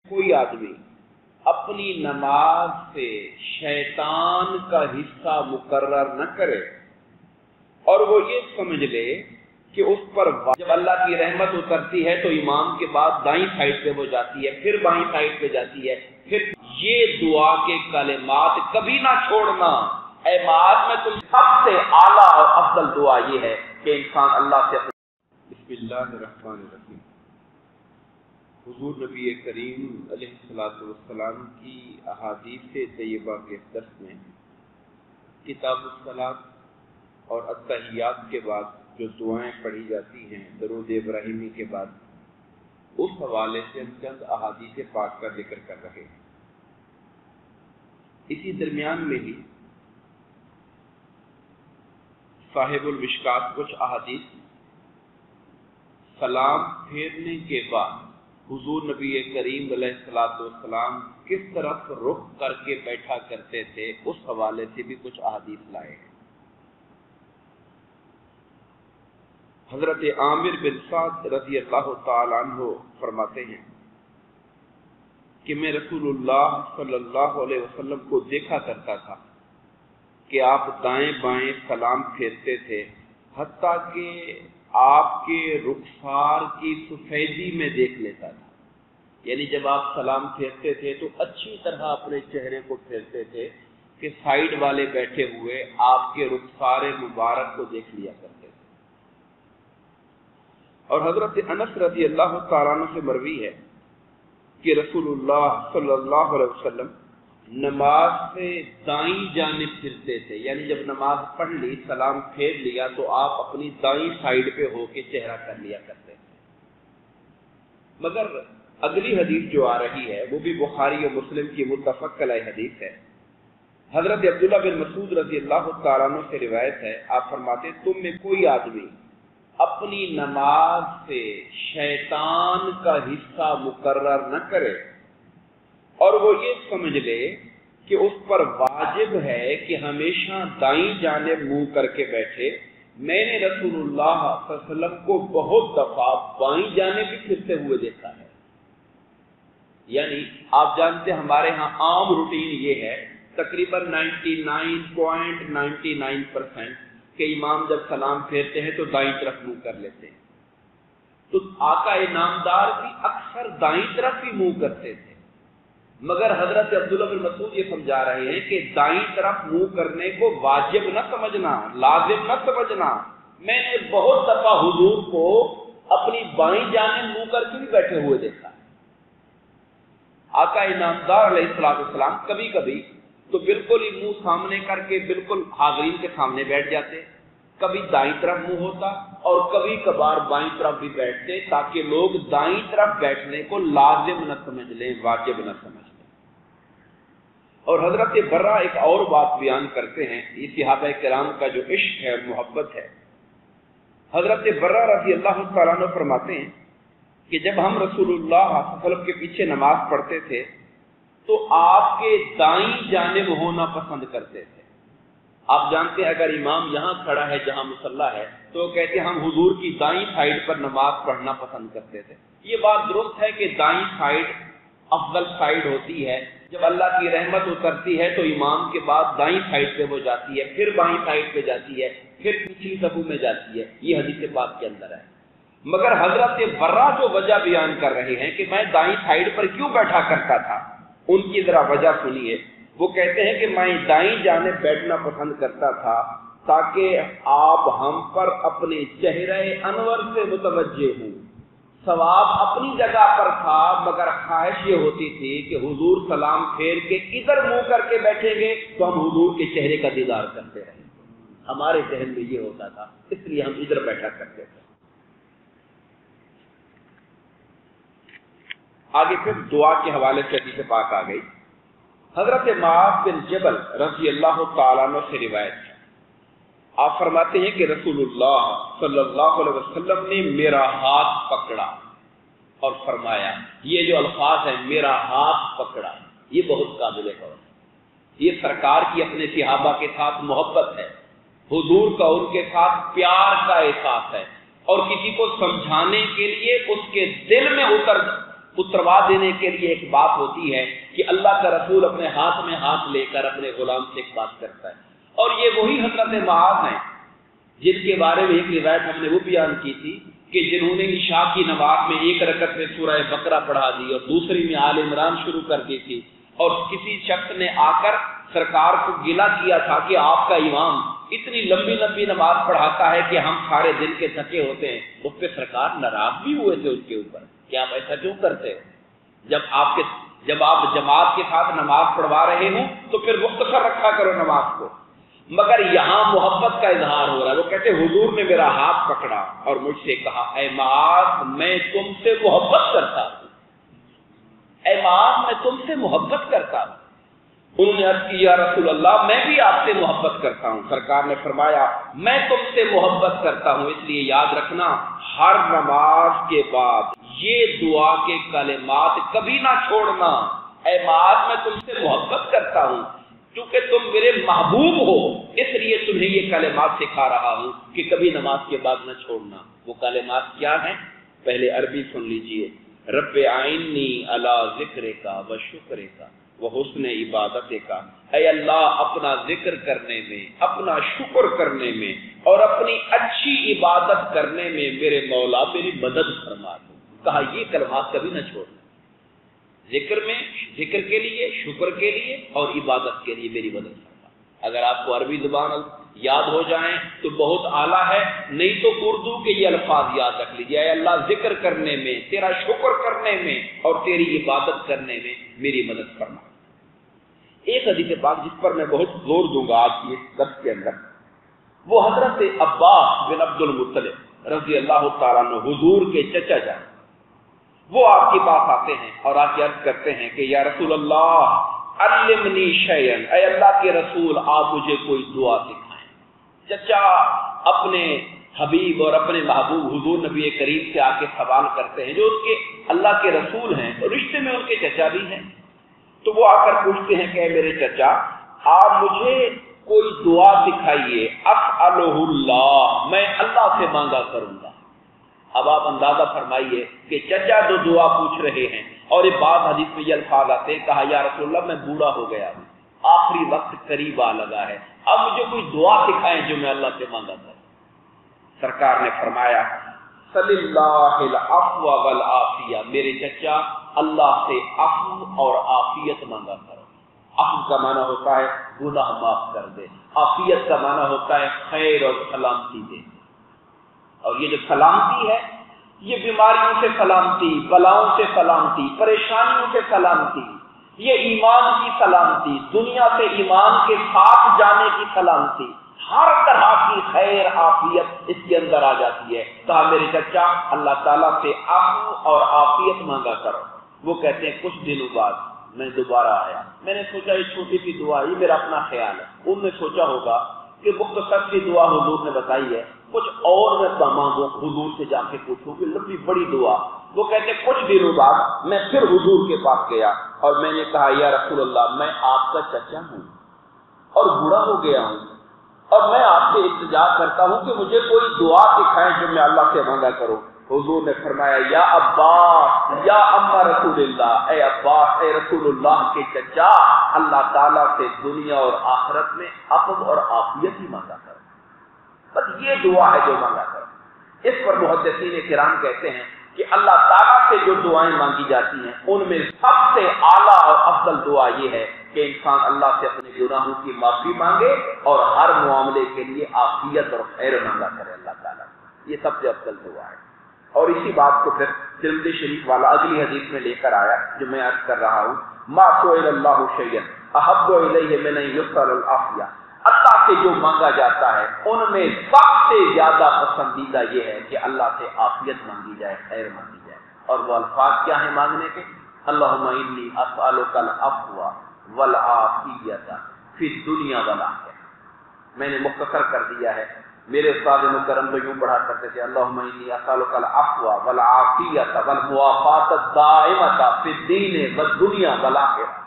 کوئی آدمی اپنی نماز سے شیطان کا حصہ مقرر نہ کرے اور وہ یہ سمجھ لے کہ اس پر جب اللہ کی رحمت اترتی ہے تو امام کے بعد دائیں سائڈ پہ وہ جاتی ہے، پھر بائیں سائڈ پہ جاتی ہے، پھر یہ دعا کے کلمات کبھی نہ چھوڑنا۔ اے معاذ میں تم سب سے اعلیٰ اور افضل دعا یہ ہے کہ انسان اللہ سے بسم اللہ الرحمن الرحیم۔ حضور نبی کریم علیہ الصلوۃ والسلام کی احادیث طیبہ کے درس میں کتاب الصلاۃ اور التحیات کے بعد جو دعائیں پڑھی جاتی ہیں درود ابراہیمی کے بعد، اس حوالے سے ہم چند احادیث پاک کا ذکر کر رہے ہیں۔ اسی درمیان میں ہی صاحب المشکات کچھ احادیث سلام پھیرنے کے بعد حضور نبی کریم علیہ الصلوۃ والسلام کس طرف رخ کر کے بیٹھا کرتے تھے اس حوالے سے بھی کچھ احادیث لائے ہیں۔ حضرت عامر بن سعد رضی اللہ تعالی عنہ فرماتے ہیں کہ میں رسول اللہ صلی اللہ علیہ وسلم کو دیکھا کرتا تھا کہ آپ دائیں بائیں سلام پھیرتے تھے، حتیٰ کہ آپ کے رخسار کی سفیدی میں دیکھ لیتا تھا۔ یعنی جب آپ سلام پھیرتے تھے تو اچھی طرح اپنے چہرے کو پھیرتے تھے کہ سائیڈ والے بیٹھے ہوئے آپ کے رخسار مبارک کو دیکھ لیا کرتے تھے۔ اور حضرت انس رضی اللہ تعالیٰ عنہ سے مروی ہے کہ رسول اللہ صلی اللہ علیہ وسلم نماز سے دائیں جانب پھرتے تھے، یعنی جب نماز پڑھ لی سلام پھیر لیا تو آپ اپنی دائیں سائیڈ پہ ہو کے چہرہ کر لیا کرتے تھے۔ مگر اگلی حدیث جو آ رہی ہے وہ بھی بخاری و مسلم کی متفق علیہ حدیث ہے۔ حضرت عبداللہ بن مسعود رضی اللہ تعالیٰ عنہ سے روایت ہے، آپ فرماتے تم میں کوئی آدمی اپنی نماز سے شیطان کا حصہ مقرر نہ کرے اور وہ یہ سمجھ لے کہ اس پر واجب ہے کہ ہمیشہ دائیں جانب منہ کر کے بیٹھے۔ میں نے رسول اللہ صلی اللہ علیہ وسلم کو بہت دفعہ بائیں جانب بھی پھرتے ہوئے دیکھا ہے۔ یعنی آپ جانتے ہمارے ہاں عام روٹین یہ ہے، تقریباً 99.99% کہ امام جب سلام پھیرتے ہیں تو دائیں طرف منہ کر لیتے ہیں، تو آقا نامدار بھی اکثر دائیں طرف ہی منہ کرتے تھے۔ مگر حضرت عبداللہ بن مسعود یہ سمجھا رہے ہیں کہ دائیں طرف منہ کرنے کو واجب نہ سمجھنا، لازم نہ سمجھنا۔ میں نے بہت دفعہ حضور کو اپنی بائیں جانب منہ کر کے بھی بیٹھے ہوئے دیکھا۔ آقا نامدار علیہ السلام کبھی کبھی تو بالکل ہی منہ سامنے کر کے بالکل حاضرین کے سامنے بیٹھ جاتے، کبھی دائیں طرف منہ ہوتا اور کبھی کبھار بائیں طرف بھی بیٹھتے، تاکہ لوگ دائیں طرف بیٹھنے کو لازم نہ سمجھ لیں، واجب نہ سمجھ لیں۔ اور حضرت برہ ایک اور بات بیان کرتے ہیں، یہ صحابہ کرام کا جو عشق ہے، محبت ہے۔ حضرت برہ رضی اللہ تعالیٰ عنہ فرماتے ہیں کہ جب ہم رسول اللہ صلی اللہ علیہ وسلم کے پیچھے نماز پڑھتے تھے تو آپ کے دائیں جانب ہونا پسند کرتے تھے۔ آپ جانتے ہیں اگر امام یہاں کھڑا ہے جہاں مصلی ہے تو کہتے ہیں ہم حضور کی دائیں سائیڈ پر نماز پڑھنا پسند کرتے تھے۔ یہ بات درست ہے کہ دائیں سائیڈ افضل سائیڈ ہوتی ہے، جب اللہ کی رحمت اترتی ہے تو امام کے بعد دائیں سائیڈ پہ وہ جاتی ہے، پھر بائیں سائیڈ پہ جاتی ہے، پھر پچھلی صفوں میں جاتی ہے، یہ حدیث پاک کے اندر ہے۔ مگر حضرت برہ جو وجہ بیان کر رہے ہیں کہ میں دائیں سائیڈ پر کیوں بیٹھا کرتا تھا، ان کی ذرا وجہ سنیے۔ وہ کہتے ہیں کہ میں دائیں جانب بیٹھنا پسند کرتا تھا تاکہ آپ ہم پر اپنے چہرہ انور سے متوجہ ہوں۔ ثواب اپنی جگہ پر تھا، مگر خواہش یہ ہوتی تھی کہ حضور سلام پھیر کے ادھر منہ کر کے بیٹھیں گے تو ہم حضور کے چہرے کا دیدار کرتے رہیں گے۔ ہمارے ذہن میں یہ ہوتا تھا، اس لیے ہم ادھر بیٹھا کرتے تھے۔ آگے پھر دعا کے حوالے سے حدیث پاک آ گئی۔ حضرت معاذ بن جبل رضی اللہ تعالیٰ عنہ سے روایت ہے، آپ فرماتے ہیں کہ رسول اللہ صلی اللہ علیہ وسلم نے میرا ہاتھ پکڑا اور فرمایا، یہ جو الفاظ ہیں میرا ہاتھ پکڑا، یہ بہت قابل غور ہے۔ یہ سرکار کی اپنے صحابہ کے ساتھ محبت ہے، حضور کا ان کے ساتھ پیار کا احساس ہے، اور کسی کو سمجھانے کے لیے اس کے دل میں उतरवा देने के लिए एक बात होती है कि अल्लाह का रसूल अपने हाथ में हाथ लेकर अपने गुलाम से एक बात करता है। और ये वही हजरत मुआज़ हैं जिनके बारे में एक रिवायत हमने वो बयान की थी कि जिन्होंने इशा की नमाज में एक रकत में सूरह बकरा पढ़ा दी और दूसरी में आल इमरान शुरू कर दी थी, और किसी शख्स ने आकर सरकार को गिला किया था कि आपका इमाम इतनी लंबी लंबी नमाज पढ़ाता है कि हम सारे दिन के थके होते हैं। उस पर सरकार नाराज भी हुए थे उसके ऊपर कि आप ऐसा क्यों करते हो, जब आप जमात के साथ नमाज पढ़वा रहे हो तो फिर मुख्तसर रखा करो नमाज को। मगर यहाँ मोहब्बत का इजहार हो रहा है। वो कहते हुजूर ने मेरा हाथ पकड़ा और मुझसे कहा, ऐ मुआज़ मैं तुमसे मोहब्बत करता हूँ, ऐ मुआज़ मैं तुमसे मोहब्बत करता हूँ। उन्होंने अर्ज की, या रसूल अल्लाह मैं भी आपसे मोहब्बत करता हूँ। सरकार ने फरमाया, मैं तुमसे मोहब्बत करता हूँ, इसलिए याद रखना हर नमाज के बाद ये दुआ के कलिमात कभी ना छोड़ना, ऐ मुआज़ मैं तुमसे मोहब्बत करता हूँ, क्योंकि तुम मेरे महबूब हो, इसलिए तुम्हें ये कलिमात सिखा रहा हूँ कि कभी नमाज के बाद न छोड़ना। वो कलिमात क्या है? पहले अरबी सुन लीजिए। रब्बे आइन्नी अला ज़िक्रे का व शुक्रे का व हुस्ने इबादत का, ऐ अल्लाह अपना जिक्र करने में, अपना शुक्र करने में और अपनी अच्छी इबादत करने में मेरे मौला मेरी मदद फरमा दो। कहा ये कलिमात कभी न छोड़ना, जिक्र में, जिक्र के लिए, शुक्र के लिए और इबादत के लिए मेरी मदद करना। अगर आपको अरबी जुबान याद हो जाए तो बहुत आला है, नहीं तो उर्दू के ये अल्फाज याद रख लीजिए, अल्लाह जिक्र करने में, तेरा शुक्र करने में और तेरी इबादत करने में मेरी मदद करना। एक हदीस पाक जिस पर मैं बहुत जोर दूंगा आज के दर्स के अंदर, वो हजरत अब्बास बिन अब्दुल मुत्तलिब रज़ी अल्लाह तआला अन्हु हुजूर के चचा जान, वो आपके पास आते हैं और आके अर्ज करते हैं कि या रसूल अल्लाह अल्लिमनी शैयन, ऐ अल्लाह के रसूल आप मुझे कोई दुआ सिखाएं। चचा अपने हबीब और अपने महबूब हुजूर नबी करीम से आके सवाल करते हैं, जो उसके अल्लाह के रसूल हैं और रिश्ते में उनके चचा भी हैं। तो वो आकर पूछते हैं कि मेरे चचा आप मुझे कोई दुआ सिखाइए, अस्अलुहुल्लाह, मैं अल्लाह से मांगा करूंगा। अब आप अंदाजा फरमाइए कि चचा जो दुआ पूछ रहे हैं, और एक बात हदीस में ये अल्फाज आते हैं, कहा या रसूलल्लाह मैं बूढ़ा हो गया हूँ, आखिरी वक्त करीब आ लगा है, अब मुझे कोई दुआ सिखाएं जो मैं अल्लाह से मांगा करूं। सरकार ने फरमाया सल्लिल्लाहुल अफ़्व वल आफिया, मेरे चचा अल्लाह से अफ़्व और आफियत मांगा करो। अफ़्व का माना होता है गुनाह माफ कर दे, आफियत का माना होता है खैर और सलामती दे। और ये जो सलामती है, ये बीमारियों से सलामती, बलाओं से सलामती, परेशानियों से सलामती, ये ईमान की सलामती, दुनिया से ईमान के साथ जाने की सलामती, हर तरह की खैर आफियत इसके अंदर आ जाती है। कहा मेरे चचा अल्लाह ताला से अफ़्व और आफियत मांगा करो। वो कहते हैं कुछ दिनों बाद मैं दोबारा आया, मैंने सोचा ये छोटी सी दुआ, ये मेरा अपना ख्याल है, उनने सोचा होगा कि मुख्तसर सी दुआ हुजूर ने बताई है, कुछ और मैं मांगो, हुजूर से जाके पूछूं कि लंबी बड़ी दुआ। वो कहते कुछ दिनों बाद मैं फिर हुजूर के पास गया और मैंने कहा या रसूल अल्लाह मैं आपका चचा हूँ और बूढ़ा हो गया हूँ और मैं आपसे इल्तिजा करता हूँ कि मुझे कोई दुआ सिखाएं जो मैं अल्लाह से मांगा करूँ। हुजूर ने फरमाया या अब्बास या अम्मा रसूलुल्लाह, ऐ अब्बास ऐ रसूलुल्लाह के चचा, अल्लाह ताला से दुनिया और आखिरत में अफ़्व और आफियत ही मांगा करो, बस ये दुआ है जो मांगा करो। इस पर मुहद्दिसीन किराम कहते हैं कि अल्लाह ताला से जो दुआएं मांगी जाती हैं उनमें सबसे आला और अफजल दुआ ये है कि इंसान अल्लाह से अपने गुनाहों की माफी मांगे और हर मामले के लिए आफियत और खैर मांगा करे अल्लाह ताला, ये सबसे अफजल दुआ है। और इसी बात को फिर तिरमिज़ी शरीफ वाला अगली हदीस में लेकर आया जो मैं अर्ज कर रहा हूँ, मा सुइलल्लाहु शैयन अहब्बु इलैहि मिन युसअल आफिया, अल्लाह से जो मांगा जाता है उनमें सबसे ज्यादा पसंदीदा ये है कि अल्लाह से आफियत मांगी जाए, खैर मांगी जाए। और वो अल्फाज क्या है मांगने के? अल्लाहुम्मा इन्नी अस्अलुकल अफ़्व वल आफियता फिद दुनिया वल आखिरह। मैंने मुख्तसर कर दिया है, मेरे उस्ताद मुकर्रम तो यूं पढ़ा करते थे अल्लाहुम्मा इन्नी अस्अलुकल अफ़्व वल आफियता वल मुआफ़ातत दाइमता फिद दीन व दुनिया वल आखिरह।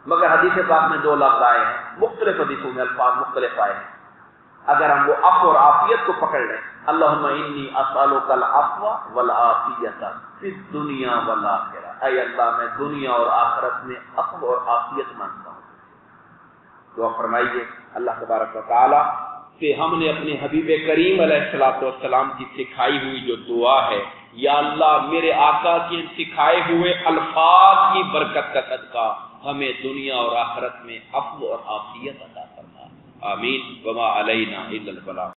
मगर हदीस पाक में दो लफ्ज़ आए हैं, मुख्तलिफ हदीसों में अल्फाज मुख्तलिफ आए हैं। अगर हम वो अफ़्व और आफियत को पकड़ लें اللہم انی اسألک العفو والعافیۃ فی الدنیا والآخرہ، اے اللہ میں دنیا اور آخرت میں عفو اور عافیت مانگتا ہوں۔ دعا فرمائیے اللہ تبارک و تعالی کہ ہم نے اپنے حبیب کریم علیہ السلام کی سکھائی ہوئی جو دعا ہے، یا اللہ میرے آقا کے سکھائے ہوئے الفاظ کی برکت کا صدقہ ہمیں دنیا اور آخرت میں عفو اور عافیت عطا فرما، آمین۔ وما علینا الا البلاغ۔